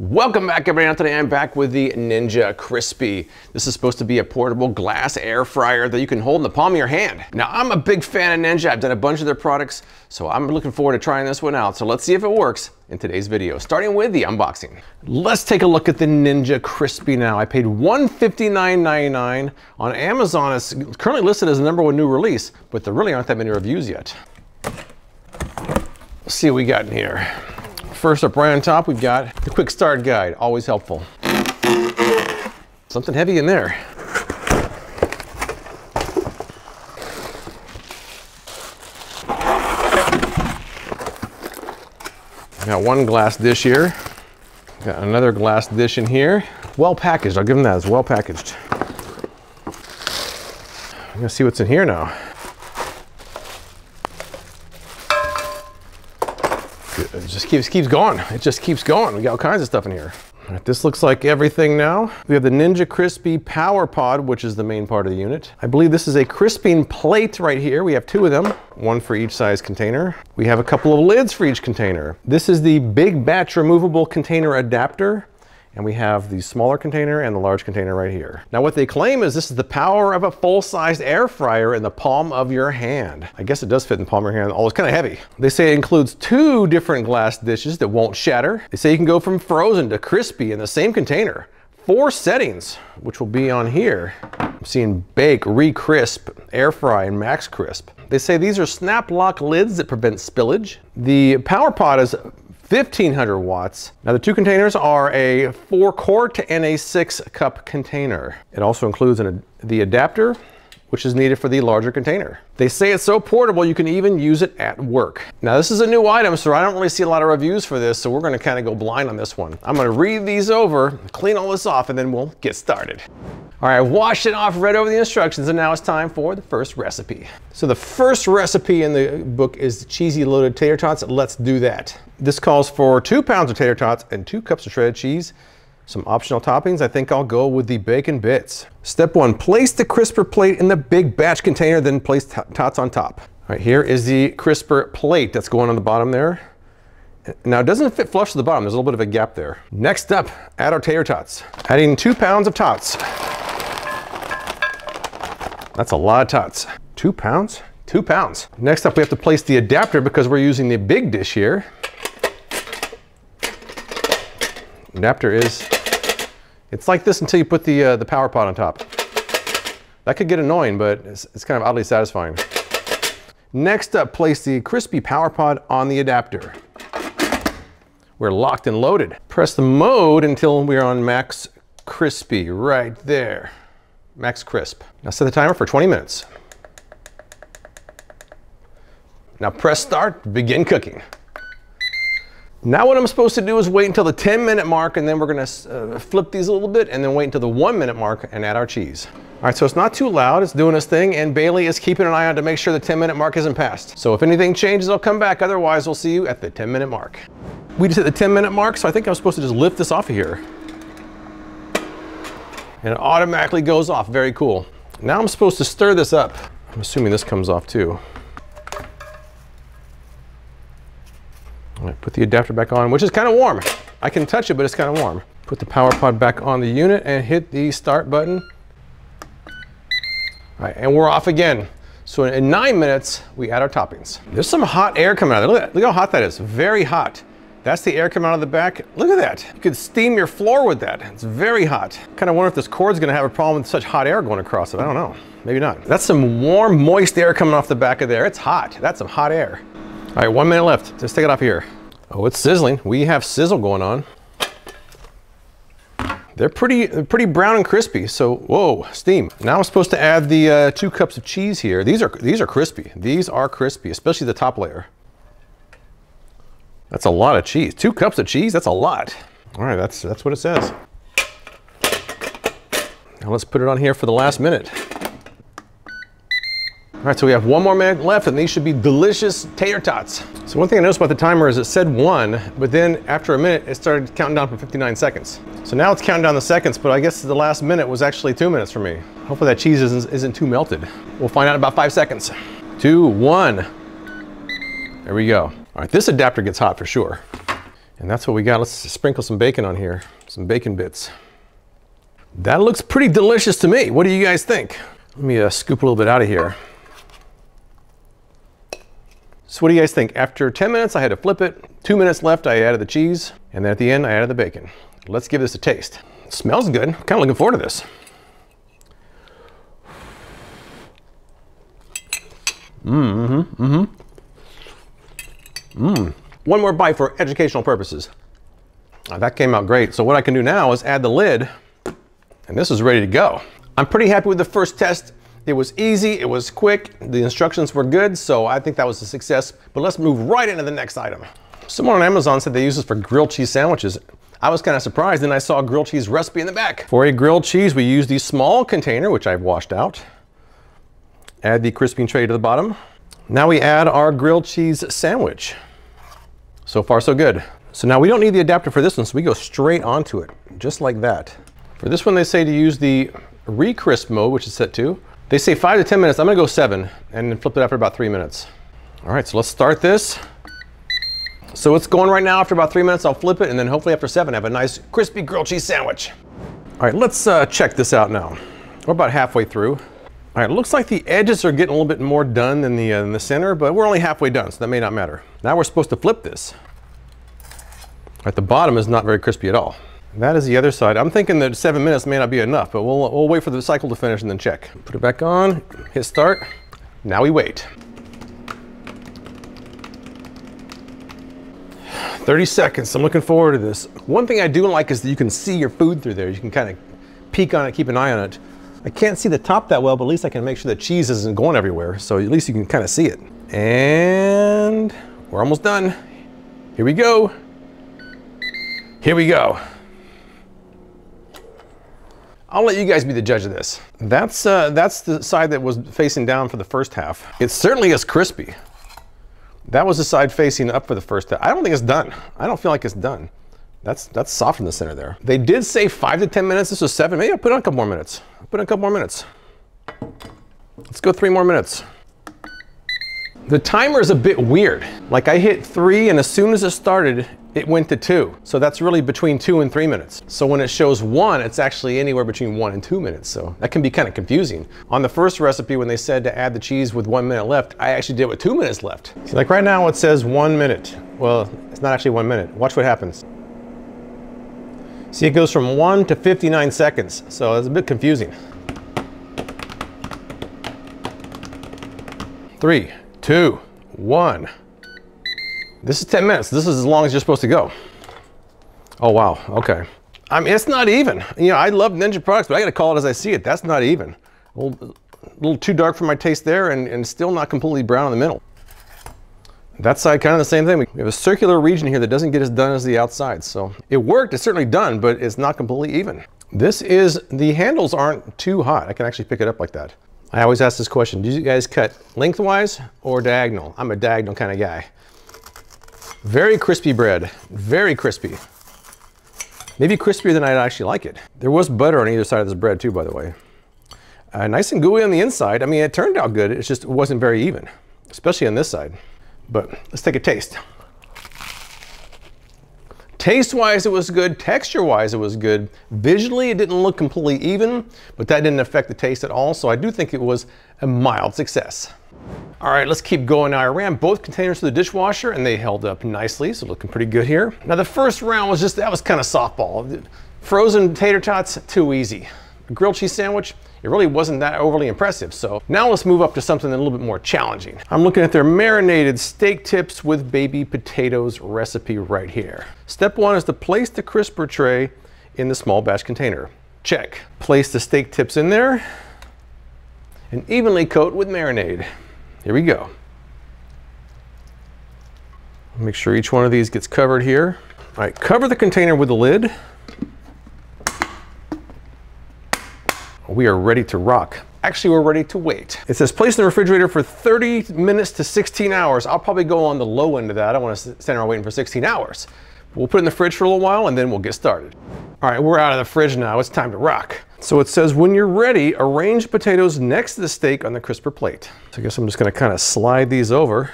Welcome back, everybody. Now today I'm back with the Ninja Crispi. This is supposed to be a portable glass air fryer that you can hold in the palm of your hand. Now I'm a big fan of Ninja. I've done a bunch of their products, so I'm looking forward to trying this one out. So let's see if it works in today's video, starting with the unboxing. Let's take a look at the Ninja Crispi now. I paid $159.99 on Amazon. It's currently listed as the #1 new release, but there really aren't that many reviews yet. Let's see what we got in here. First up, right on top, we've got the quick start guide, always helpful. Something heavy in there. Got one glass dish here. Got another glass dish in here. Well packaged, I'll give them that, it's well packaged. I'm gonna see what's in here now. It just keeps going. It just keeps going. We got all kinds of stuff in here. All right, this looks like everything now. We have the Ninja Crispi Power Pod, which is the main part of the unit. I believe this is a crisping plate right here. We have two of them, one for each size container. We have a couple of lids for each container. This is the big batch removable container adapter. And we have the smaller container and the large container right here. Now what they claim is this is the power of a full-sized air fryer in the palm of your hand. I guess it does fit in the palm of your hand, although it's kind of heavy. They say it includes 2 different glass dishes that won't shatter. They say you can go from frozen to crispy in the same container. 4 settings, which will be on here. I'm seeing bake, re-crisp, air fry, and max crisp. They say these are snap lock lids that prevent spillage. The power pod is 1,500 watts. Now the 2 containers are a 4-quart and a 6-cup container. It also includes the adapter, which is needed for the larger container. They say it's so portable you can even use it at work. Now this is a new item, so I don't really see a lot of reviews for this, so we're gonna kind of go blind on this one. I'm gonna read these over, clean all this off, and then we'll get started. All right, washed it off, read over the instructions, and now it's time for the first recipe. So the first recipe in the book is cheesy loaded tater tots. Let's do that. This calls for 2 pounds of tater tots and 2 cups of shredded cheese. Some optional toppings. I think I'll go with the bacon bits. Step 1, place the crisper plate in the big batch container, then place tots on top. All right, here is the crisper plate that's going on the bottom there. Now it doesn't fit flush to the bottom. There's a little bit of a gap there. Next up, add our tater tots. Adding 2 pounds of tots. That's a lot of tots. 2 pounds? 2 pounds. Next up, we have to place the adapter because we're using the big dish here. Adapter is, it's like this until you put the power pot on top. That could get annoying, but it's kind of oddly satisfying. Next up, place the Crispi Power Pod on the adapter. We're locked and loaded. Press the mode until we're on max crispy, right there. Max crisp. Now set the timer for 20 minutes. Now press start, begin cooking. Now what I'm supposed to do is wait until the 10-minute mark, and then we're gonna flip these a little bit, and then wait until the 1-minute mark and add our cheese. All right, so it's not too loud, it's doing its thing, and Bailey is keeping an eye on to make sure the 10-minute mark isn't passed. So if anything changes, I'll come back. Otherwise, we'll see you at the 10-minute mark. We just hit the 10-minute mark, so I think I'm supposed to just lift this off of here. And it automatically goes off, very cool. Now I'm supposed to stir this up. I'm assuming this comes off too. All right, put the adapter back on, which is kind of warm. I can touch it, but it's kind of warm. Put the power pod back on the unit and hit the start button. All right, and we're off again. So in 9 minutes, we add our toppings. There's some hot air coming out of there. Look how hot that is, very hot. That's the air coming out of the back. Look at that. You could steam your floor with that. It's very hot. Kind of wonder if this cord's gonna have a problem with such hot air going across it. I don't know, maybe not. That's some warm, moist air coming off the back of there. It's hot, that's some hot air. All right, 1 minute left. Let's take it off here. Oh, it's sizzling. We have sizzle going on. They're pretty brown and crispy, so whoa, steam. Now I'm supposed to add the 2 cups of cheese here. These are crispy. These are crispy, especially the top layer. That's a lot of cheese. 2 cups of cheese, that's a lot. All right, that's what it says. Now let's put it on here for the last minute. All right, so we have 1 more minute left, and these should be delicious tater tots. So one thing I noticed about the timer is it said 1, but then after a minute, it started counting down for 59 seconds. So now it's counting down the seconds, but I guess the last minute was actually 2 minutes for me. Hopefully that cheese isn't too melted. We'll find out in about 5 seconds. 2, 1. There we go. All right, this adapter gets hot for sure. And that's what we got. Let's sprinkle some bacon on here, some bacon bits. That looks pretty delicious to me. What do you guys think? Let me scoop a little bit out of here. So what do you guys think? After 10 minutes, I had to flip it. 2 minutes left, I added the cheese. And then at the end, I added the bacon. Let's give this a taste. It smells good. I'm kind of looking forward to this. One more bite for educational purposes. That came out great. So what I can do now is add the lid, and this is ready to go. I'm pretty happy with the first test. It was easy, it was quick, the instructions were good, so I think that was a success. But let's move right into the next item. Someone on Amazon said they use this for grilled cheese sandwiches. I was kind of surprised, then I saw a grilled cheese recipe in the back. For a grilled cheese, we use the small container, which I've washed out. Add the crisping tray to the bottom. Now we add our grilled cheese sandwich. So far, so good. So now we don't need the adapter for this one, so we go straight onto it, just like that. For this one, they say to use the re-crisp mode, which is set to. They say 5 to 10 minutes. I'm gonna go 7 and then flip it after about 3 minutes. All right, so let's start this. So it's going right now. After about 3 minutes, I'll flip it, and then hopefully after 7, have a nice crispy grilled cheese sandwich. All right, let's check this out now. We're about halfway through. All right, it looks like the edges are getting a little bit more done than the center, but we're only halfway done, so that may not matter. Now we're supposed to flip this. All right, the bottom is not very crispy at all. That is the other side. I'm thinking that 7 minutes may not be enough, but we'll wait for the cycle to finish and then check. Put it back on, hit start. Now we wait. 30 seconds, I'm looking forward to this. One thing I do like is that you can see your food through there. You can kind of peek on it, keep an eye on it. I can't see the top that well, but at least I can make sure the cheese isn't going everywhere. So at least you can kind of see it. And we're almost done. Here we go. Here we go. I'll let you guys be the judge of this. That's the side that was facing down for the first half. It certainly is crispy. That was the side facing up for the first half. I don't think it's done. I don't feel like it's done. That's soft in the center there. They did say 5 to 10 minutes. This was 7. Maybe I'll put on a couple more minutes. I'll put on a couple more minutes. Let's go 3 more minutes. The timer is a bit weird. Like I hit 3, and as soon as it started, it went to 2. So that's really between 2 and 3 minutes. So when it shows 1, it's actually anywhere between 1 and 2 minutes. So that can be kind of confusing. On the first recipe, when they said to add the cheese with 1 minute left, I actually did it with 2 minutes left. See, like right now it says 1 minute. Well, it's not actually 1 minute. Watch what happens. See, it goes from 1 to 59 seconds. So it's a bit confusing. 3, 2, 1. This is 10 minutes. This is as long as you're supposed to go. Oh, wow. Okay. I mean, it's not even. You know, I love Ninja products, but I got to call it as I see it. That's not even. A little too dark for my taste there, and still not completely brown in the middle. That side, kind of the same thing. We have a circular region here that doesn't get as done as the outside. So it worked. It's certainly done, but it's not completely even. This is, the handles aren't too hot. I can actually pick it up like that. I always ask this question. Do you guys cut lengthwise or diagonal? I'm a diagonal kind of guy. Very crispy bread, very crispy. Maybe crispier than I'd actually like it. There was butter on either side of this bread too, by the way. Nice and gooey on the inside. I mean, it turned out good. It's just, it wasn't very even, especially on this side. But let's take a taste. Taste-wise, it was good. Texture-wise, it was good. Visually, it didn't look completely even, but that didn't affect the taste at all. So I do think it was a mild success. All right, let's keep going now. I ran both containers through the dishwasher and they held up nicely, so looking pretty good here. Now the first round was just, that was kind of softball. Frozen tater tots, too easy. A grilled cheese sandwich, it really wasn't that overly impressive. So now let's move up to something a little bit more challenging. I'm looking at their marinated steak tips with baby potatoes recipe right here. Step 1 is to place the crisper tray in the small batch container. Check. Place the steak tips in there and evenly coat with marinade. Here we go. Make sure each one of these gets covered here. All right, cover the container with the lid. We are ready to rock. Actually, we're ready to wait. It says place in the refrigerator for 30 minutes to 16 hours. I'll probably go on the low end of that. I don't want to stand around waiting for 16 hours. We'll put it in the fridge for a little while and then we'll get started. All right, we're out of the fridge now. It's time to rock. So it says, when you're ready, arrange potatoes next to the steak on the crisper plate. So I guess I'm just gonna kind of slide these over.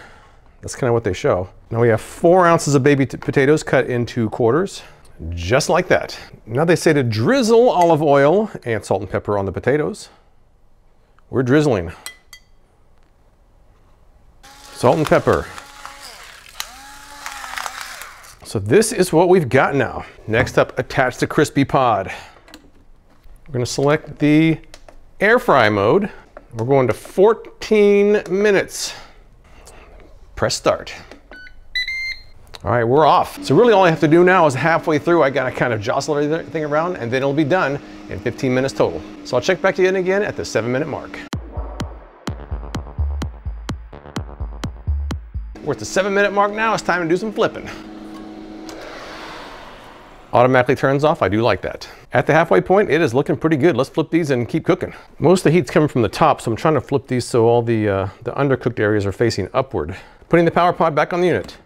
That's kind of what they show. Now we have 4 ounces of baby potatoes cut into quarters, just like that. Now they say to drizzle olive oil and salt and pepper on the potatoes. We're drizzling. Salt and pepper. So this is what we've got now. Next up, attach the crispy pod. We're gonna select the air fry mode. We're going to 14 minutes. Press start. All right, we're off. So really all I have to do now is halfway through, I gotta kind of jostle everything around and then it'll be done in 15 minutes total. So I'll check back in again at the 7-minute mark. We're at the 7-minute mark now. It's time to do some flipping. Automatically turns off. I do like that. At the halfway point, it is looking pretty good. Let's flip these and keep cooking. Most of the heat's coming from the top, so I'm trying to flip these so all the undercooked areas are facing upward. Putting the power pod back on the unit.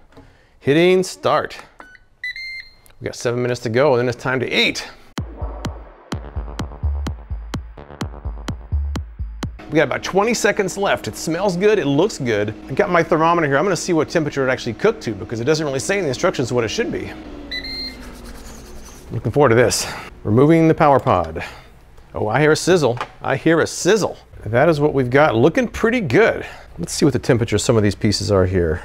Hitting start. We got 7 minutes to go, and then it's time to eat. We got about 20 seconds left. It smells good, it looks good. I got my thermometer here. I'm gonna see what temperature it actually cooked to because it doesn't really say in the instructions what it should be. Looking forward to this. Removing the power pod. Oh, I hear a sizzle. I hear a sizzle. That is what we've got. Looking pretty good. Let's see what the temperature some of these pieces are here.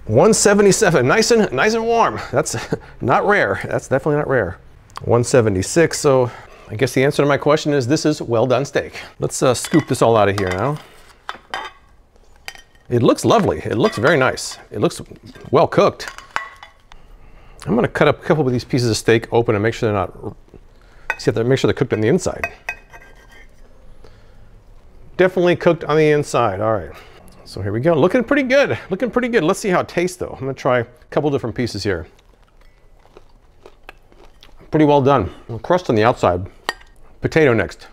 177, nice and warm. That's not rare. That's definitely not rare. 176, so I guess the answer to my question is this is well done steak. Let's scoop this all out of here now. It looks lovely. It looks very nice. It looks well cooked. I'm gonna cut up a couple of these pieces of steak open and make sure they're not, make sure they're cooked on the inside. Definitely cooked on the inside, all right. So here we go, looking pretty good, looking pretty good. Let's see how it tastes though. I'm gonna try a couple different pieces here. Pretty well done. Crust on the outside. Potato next.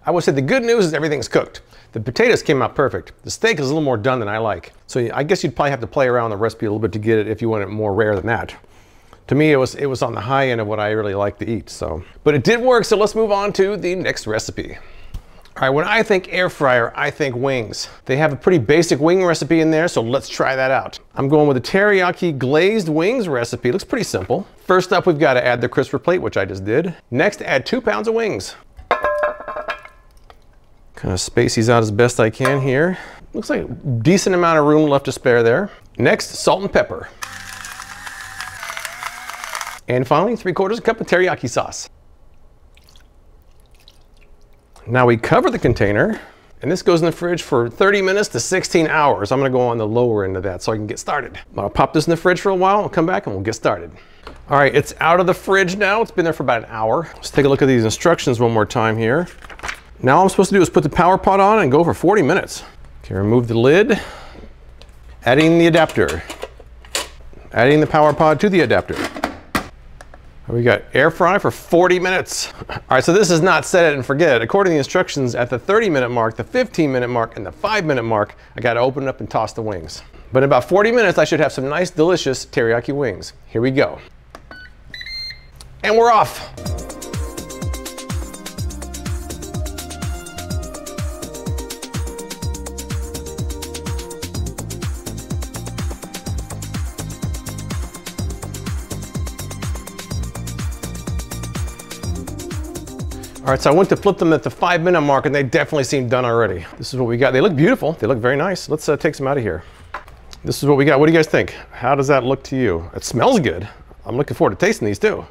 I would say the good news is everything's cooked. The potatoes came out perfect. The steak is a little more done than I like. So I guess you'd probably have to play around with the recipe a little bit to get it if you want it more rare than that. To me, it was on the high end of what I really like to eat, so. But it did work, so let's move on to the next recipe. All right, when I think air fryer, I think wings. They have a pretty basic wing recipe in there, so let's try that out. I'm going with the teriyaki glazed wings recipe. It looks pretty simple. First up, we've got to add the crisper plate, which I just did. Next, add 2 pounds of wings. Kind of space these out as best I can here. Looks like a decent amount of room left to spare there. Next, salt and pepper. And finally, 3/4 cup of teriyaki sauce. Now we cover the container, and this goes in the fridge for 30 minutes to 16 hours. I'm gonna go on the lower end of that so I can get started. I'll pop this in the fridge for a while, I'll come back and we'll get started. All right, it's out of the fridge now. It's been there for about an hour. Let's take a look at these instructions one more time here. Now all I'm supposed to do is put the power pot on and go for 40 minutes. Okay, remove the lid, adding the adapter, adding the power pod to the adapter. We got air fry for 40 minutes. All right, so this is not set it and forget it. According to the instructions, at the 30-minute mark, the 15-minute mark, and the 5-minute mark, I gotta open it up and toss the wings. But in about 40 minutes, I should have some nice, delicious teriyaki wings. Here we go. And we're off. All right, so I went to flip them at the 5-minute mark and they definitely seem done already. This is what we got. They look beautiful. They look very nice. Let's take some out of here. This is what we got. What do you guys think? How does that look to you? It smells good. I'm looking forward to tasting these too.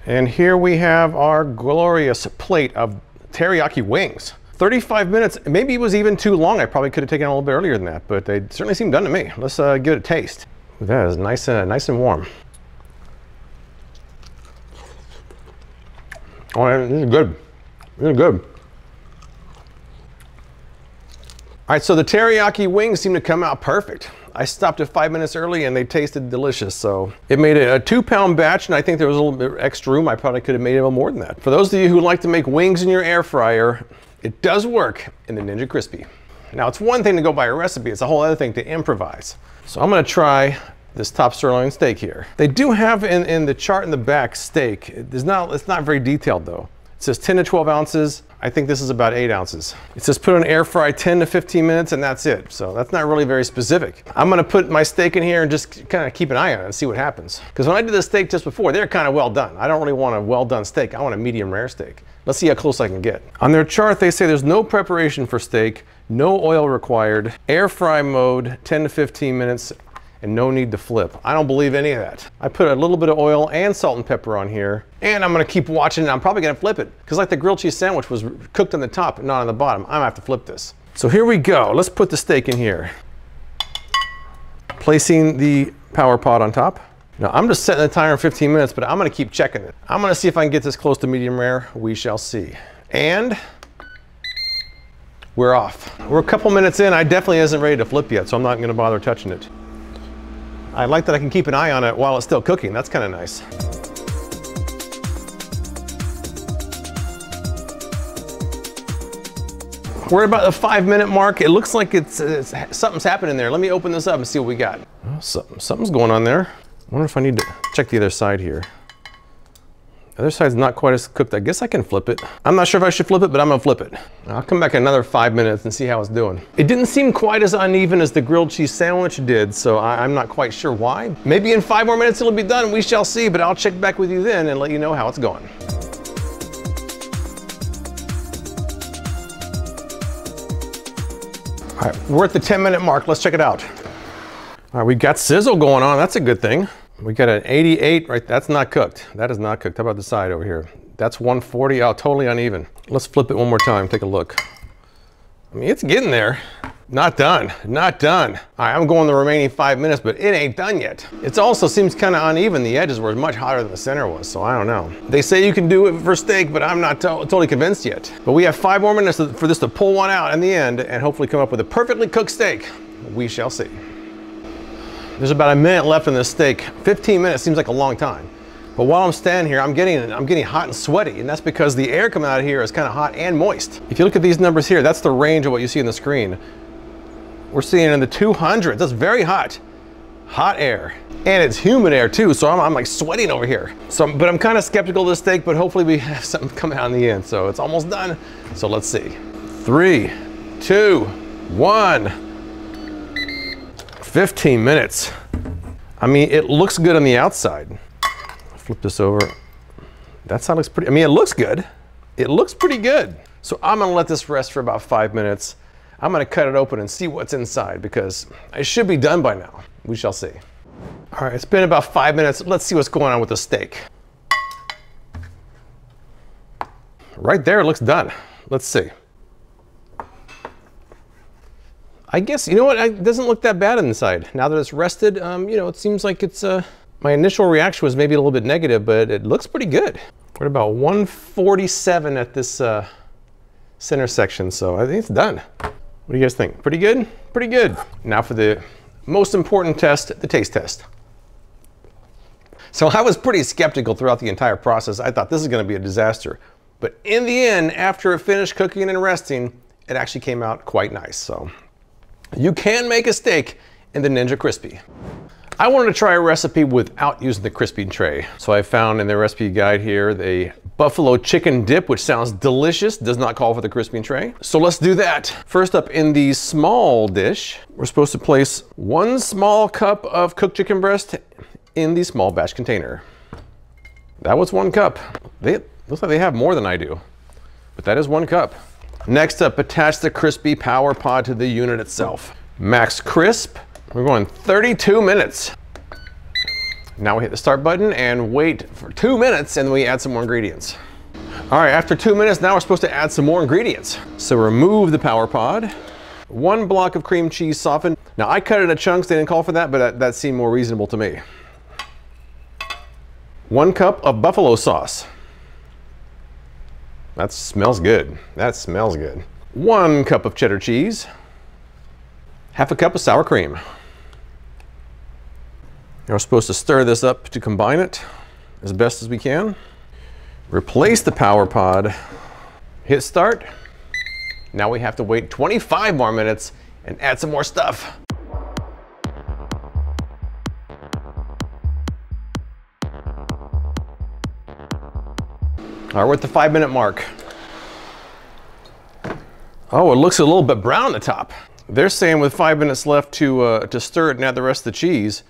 And here we have our glorious plate of teriyaki wings. 35 minutes, maybe it was even too long. I probably could have taken it a little bit earlier than that, but they certainly seem done to me. Let's give it a taste. That is nice and warm. Oh, this is good. This is good. All right, so the teriyaki wings seem to come out perfect. I stopped at 5 minutes early and they tasted delicious. So it made it a 2-pound batch, and I think there was a little bit extra room. I probably could have made it a little more than that. For those of you who like to make wings in your air fryer, it does work in the Ninja Crispi. Now, it's one thing to go by a recipe. It's a whole other thing to improvise. So I'm gonna try this top sirloin steak here. They do have in the chart in the back steak. It's not very detailed though. It says 10 to 12 ounces. I think this is about 8 ounces. It says put on air fry 10 to 15 minutes and that's it. So that's not really very specific. I'm gonna put my steak in here and just kind of keep an eye on it and see what happens. Because when I did the steak just before, they're kind of well done. I don't really want a well done steak. I want a medium rare steak. Let's see how close I can get. On their chart, they say there's no preparation for steak, no oil required, air fry mode, 10 to 15 minutes, and no need to flip. I don't believe any of that. I put a little bit of oil and salt and pepper on here, and I'm gonna keep watching it. I'm probably gonna flip it, because like the grilled cheese sandwich was cooked on the top and not on the bottom, I'm gonna have to flip this. So here we go. Let's put the steak in here. Placing the power pot on top. Now I'm just setting the timer 15 minutes, but I'm gonna keep checking it. I'm gonna see if I can get this close to medium rare. We shall see. And we're off. We're a couple minutes in. I definitely isn't ready to flip yet, so I'm not gonna bother touching it. I like that I can keep an eye on it while it's still cooking. That's kind of nice. We're about the 5-minute mark. It looks like something's happening there. Let me open this up and see what we got. Oh, something's going on there. I wonder if I need to check the other side here. The other side's not quite as cooked. I guess I can flip it. I'm not sure if I should flip it, but I'm gonna flip it. I'll come back in another 5 minutes and see how it's doing. It didn't seem quite as uneven as the grilled cheese sandwich did, so I'm not quite sure why. Maybe in 5 more minutes it'll be done, we shall see, but I'll check back with you then and let you know how it's going. All right, we're at the 10-minute mark. Let's check it out. All right, we got sizzle going on. That's a good thing. We got an 88, right? That's not cooked. That is not cooked. How about the side over here? That's 140, oh, totally uneven. Let's flip it one more time, take a look. I mean, it's getting there. Not done, not done. All right, I'm going the remaining 5 minutes, but it ain't done yet. It also seems kind of uneven. The edges were much hotter than the center was, so I don't know. They say you can do it for steak, but I'm not totally convinced yet. But we have 5 more minutes for this to pull one out in the end and hopefully come up with a perfectly cooked steak. We shall see. There's about a minute left in this steak. 15 minutes seems like a long time. But while I'm standing here, I'm getting hot and sweaty, and that's because the air coming out of here is kind of hot and moist. If you look at these numbers here, that's the range of what you see on the screen. We're seeing in the 200s. That's very hot. Hot air. And it's humid air too, so I'm like sweating over here. But I'm kind of skeptical of this steak, but hopefully we have something come out in the end. So it's almost done. So let's see. 3, 2, 1. 15 minutes. I mean, it looks good on the outside. Flip this over. That side looks pretty, I mean, it looks good. It looks pretty good. So I'm gonna let this rest for about 5 minutes. I'm gonna cut it open and see what's inside because it should be done by now. We shall see. All right, it's been about 5 minutes. Let's see what's going on with the steak. Right there, it looks done. Let's see. I guess, you know what, it doesn't look that bad inside. Now that it's rested, you know, it seems like it's, my initial reaction was maybe a little bit negative, but it looks pretty good. We're at about 147 at this center section, so I think it's done. What do you guys think? Pretty good? Pretty good. Now for the most important test, the taste test. So I was pretty skeptical throughout the entire process. I thought this is gonna be a disaster. But in the end, after it finished cooking and resting, it actually came out quite nice, so. You can make a steak in the Ninja Crispi. I wanted to try a recipe without using the crisping tray. So I found in the recipe guide here the buffalo chicken dip, which sounds delicious, does not call for the crisping tray. So let's do that. First up in the small dish, we're supposed to place 1 small cup of cooked chicken breast in the small batch container. That was 1 cup. Looks like they have more than I do, but that is 1 cup. Next up, attach the crispy power pod to the unit itself. Max crisp, we're going 32 minutes. Now we hit the start button and wait for 2 minutes and we add some more ingredients. All right, after 2 minutes, now we're supposed to add some more ingredients. So remove the power pod. 1 block of cream cheese softened. Now I cut it into chunks, they didn't call for that, but that seemed more reasonable to me. 1 cup of buffalo sauce. That smells good. That smells good. 1 cup of cheddar cheese. 1/2 cup of sour cream. Now we're supposed to stir this up to combine it as best as we can. Replace the power pod. Hit start. Now we have to wait 25 more minutes and add some more stuff. All right, we're at the 5-minute mark. Oh, it looks a little bit brown on the top. They're saying with 5 minutes left to stir it and add the rest of the cheese.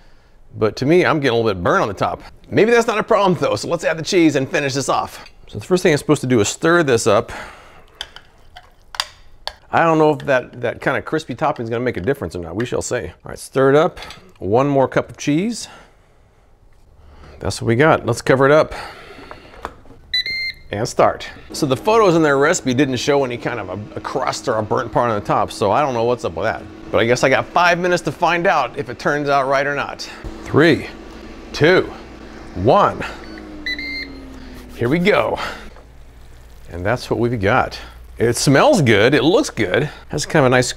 But to me, I'm getting a little bit burnt on the top. Maybe that's not a problem though, so let's add the cheese and finish this off. So the first thing I'm supposed to do is stir this up. I don't know if that kind of crispy topping is gonna make a difference or not. We shall see. All right, stir it up. 1 more cup of cheese. That's what we got. Let's cover it up and start. So the photos in their recipe didn't show any kind of a crust or a burnt part on the top, so I don't know what's up with that. But I guess I got 5 minutes to find out if it turns out right or not. 3, 2, 1. Here we go. And that's what we've got. It smells good, it looks good. Has kind of a nice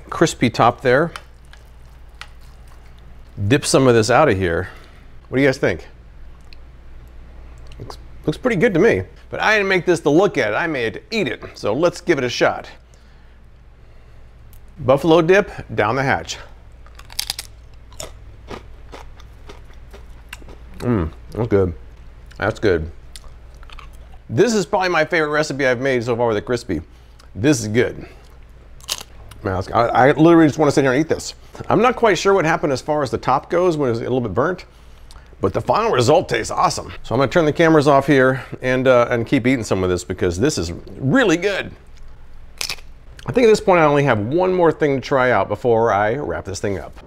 crispy top there. Dip some of this out of here. What do you guys think? Looks pretty good to me. But I didn't make this to look at it, I made it to eat it. So let's give it a shot. Buffalo dip down the hatch. That's good. That's good. This is probably my favorite recipe I've made so far with the crispy. This is good. Man, I literally just want to sit here and eat this. I'm not quite sure what happened as far as the top goes when it was a little bit burnt, but the final result tastes awesome. So I'm gonna turn the cameras off here and keep eating some of this because this is really good. I think at this point I only have one more thing to try out before I wrap this thing up.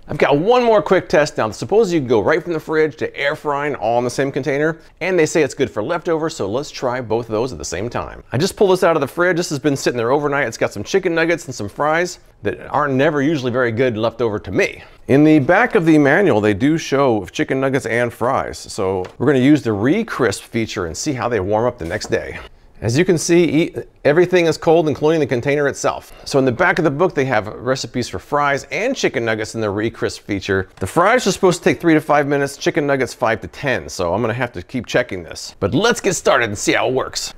I've got one more quick test now. Suppose you can go right from the fridge to air frying all in the same container, and they say it's good for leftovers, so let's try both of those at the same time. I just pulled this out of the fridge. This has been sitting there overnight. It's got some chicken nuggets and some fries that aren't never usually very good left over to me. In the back of the manual, they do show chicken nuggets and fries, so we're gonna use the re-crisp feature and see how they warm up the next day. As you can see, everything is cold, including the container itself. So in the back of the book, they have recipes for fries and chicken nuggets in the re-crisp feature. The fries are supposed to take 3 to 5 minutes, chicken nuggets 5 to 10, so I'm gonna have to keep checking this. But let's get started and see how it works.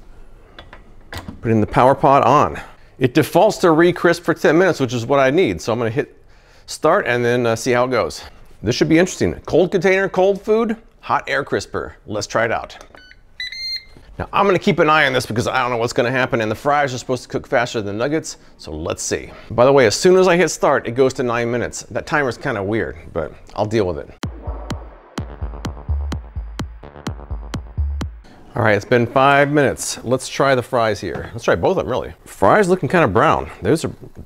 Putting the power pod on. It defaults to re-crisp for 10 minutes, which is what I need. So I'm gonna hit start and then see how it goes. This should be interesting. Cold container, cold food, hot air crisper. Let's try it out. Now I'm gonna keep an eye on this because I don't know what's gonna happen, and the fries are supposed to cook faster than the nuggets, so let's see. By the way, as soon as I hit start, it goes to 9 minutes. That timer's kind of weird, but I'll deal with it. All right, it's been 5 minutes. Let's try the fries here. Let's try both of them, really. Fries looking kind of brown.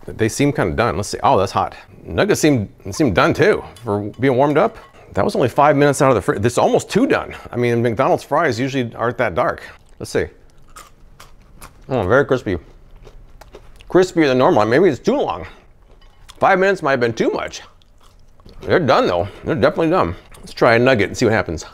They seem kind of done. Let's see. Oh, that's hot. Nuggets seem done too for being warmed up. That was only 5 minutes out of the fridge. This is almost too done. I mean, McDonald's fries usually aren't that dark. Let's see. Oh, very crispy. Crispier than normal. Maybe it's too long. 5 minutes might have been too much. They're done though. They're definitely done. Let's try a nugget and see what happens.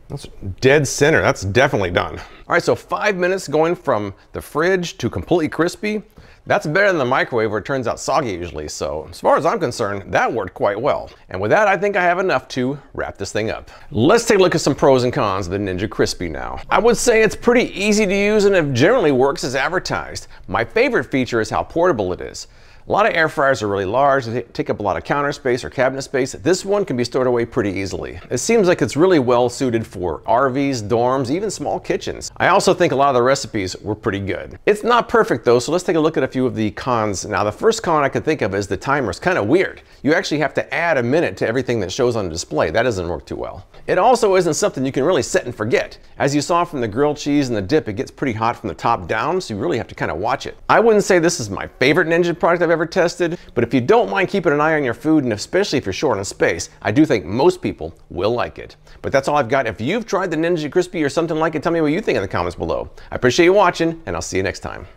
That's dead center. That's definitely done. All right, so 5 minutes going from the fridge to completely crispy. That's better than the microwave where it turns out soggy usually. So as far as I'm concerned, that worked quite well. And with that, I think I have enough to wrap this thing up. Let's take a look at some pros and cons of the Ninja Crispi now. I would say it's pretty easy to use and it generally works as advertised. My favorite feature is how portable it is. A lot of air fryers are really large, they take up a lot of counter space or cabinet space. This one can be stored away pretty easily. It seems like it's really well suited for RVs, dorms, even small kitchens. I also think a lot of the recipes were pretty good. It's not perfect though, so let's take a look at a few of the cons. Now the first con I could think of is the timer is kind of weird. You actually have to add a minute to everything that shows on the display. That doesn't work too well. It also isn't something you can really set and forget. As you saw from the grilled cheese and the dip, it gets pretty hot from the top down, so you really have to kind of watch it. I wouldn't say this is my favorite Ninja product I've ever tested, but if you don't mind keeping an eye on your food, and especially if you're short on space, I do think most people will like it. But that's all I've got. If you've tried the Ninja Crispi or something like it, tell me what you think in the comments below. I appreciate you watching, and I'll see you next time.